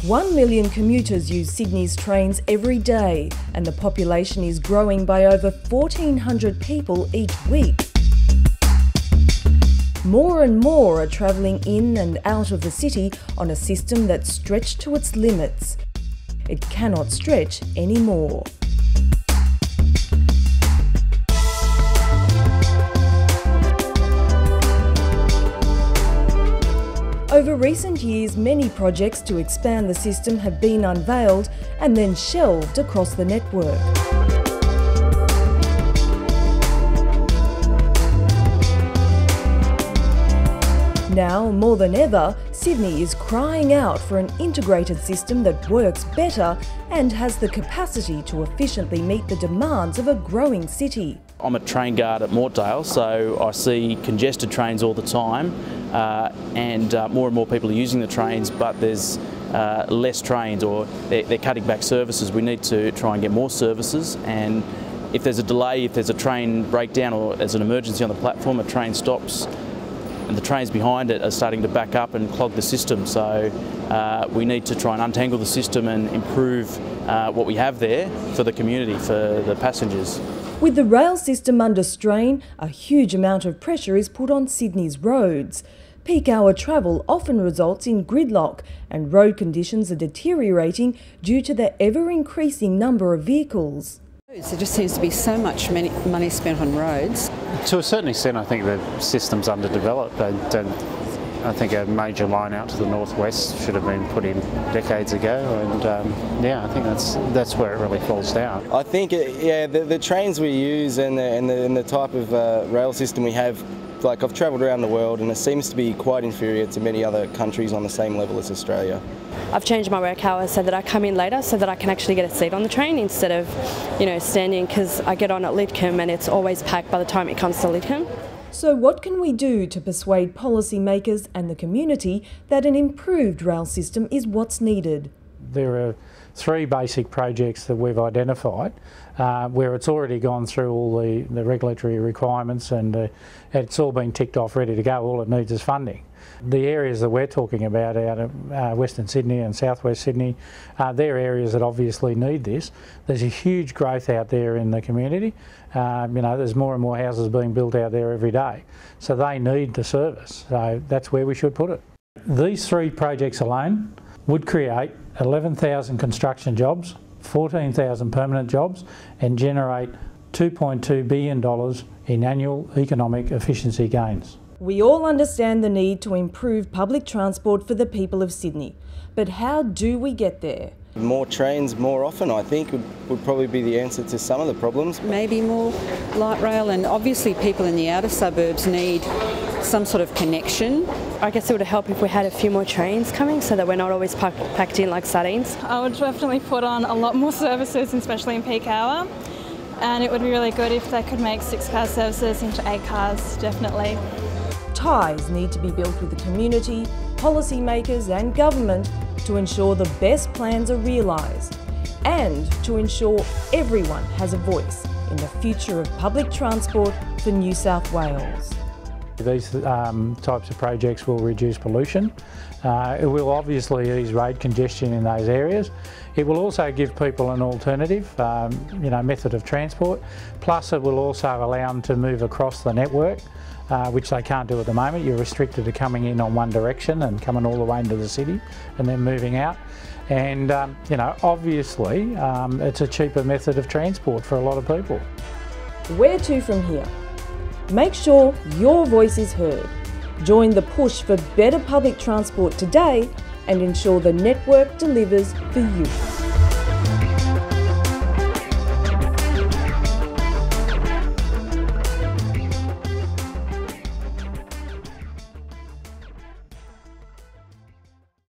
1 million commuters use Sydney's trains every day, and the population is growing by over 1,400 people each week. More and more are travelling in and out of the city on a system that's stretched to its limits. It cannot stretch anymore. Over recent years, many projects to expand the system have been unveiled and then shelved across the network. Now, more than ever, Sydney is crying out for an integrated system that works better and has the capacity to efficiently meet the demands of a growing city. I'm a train guard at Mortdale, so I see congested trains all the time, and more people are using the trains, but there's less trains, or they're cutting back services. We need to try and get more services, and if there's a delay, if there's a train breakdown or there's an emergency on the platform, a train stops, and the trains behind it are starting to back up and clog the system. So we need to try and untangle the system and improve what we have there for the community, for the passengers. With the rail system under strain, a huge amount of pressure is put on Sydney's roads. Peak hour travel often results in gridlock, and road conditions are deteriorating due to the ever-increasing number of vehicles. There just seems to be so much money spent on roads. To a certain extent, I think the system's underdeveloped. I think a major line out to the northwest should have been put in decades ago, and yeah, I think that's where it really falls down. I think the trains we use and the type of rail system we have, like, I've travelled around the world and it seems to be quite inferior to many other countries on the same level as Australia. I've changed my work hours so that I come in later so that I can actually get a seat on the train instead of, standing, because I get on at Lidcombe and it's always packed by the time it comes to Lidcombe. So what can we do to persuade policymakers and the community that an improved rail system is what's needed? There are 3 basic projects that we've identified where it's already gone through all the regulatory requirements, and it's all been ticked off, ready to go. All it needs is funding. The areas that we're talking about out of Western Sydney and Southwest Sydney, they're areas that obviously need this. There's a huge growth out there in the community. There's more and more houses being built out there every day, so they need the service. So that's where we should put it. These 3 projects alone would create 11,000 construction jobs, 14,000 permanent jobs, and generate $2.2 billion in annual economic efficiency gains. We all understand the need to improve public transport for the people of Sydney, but how do we get there? More trains more often, I think, would probably be the answer to some of the problems. Maybe more light rail, and obviously people in the outer suburbs need some sort of connection. I guess it would help if we had a few more trains coming so that we're not always packed in like sardines. I would definitely put on a lot more services, especially in peak hour, and it would be really good if they could make 6-car services into 8 cars, definitely. Ties need to be built with the community, policymakers and government to ensure the best plans are realised, and to ensure everyone has a voice in the future of public transport for New South Wales. These types of projects will reduce pollution. It will obviously ease road congestion in those areas. It will also give people an alternative method of transport. Plus it will also allow them to move across the network, which they can't do at the moment. You're restricted to coming in on one direction and coming all the way into the city and then moving out. And obviously it's a cheaper method of transport for a lot of people. Where to from here? Make sure your voice is heard. Join the push for better public transport today and ensure the network delivers for you.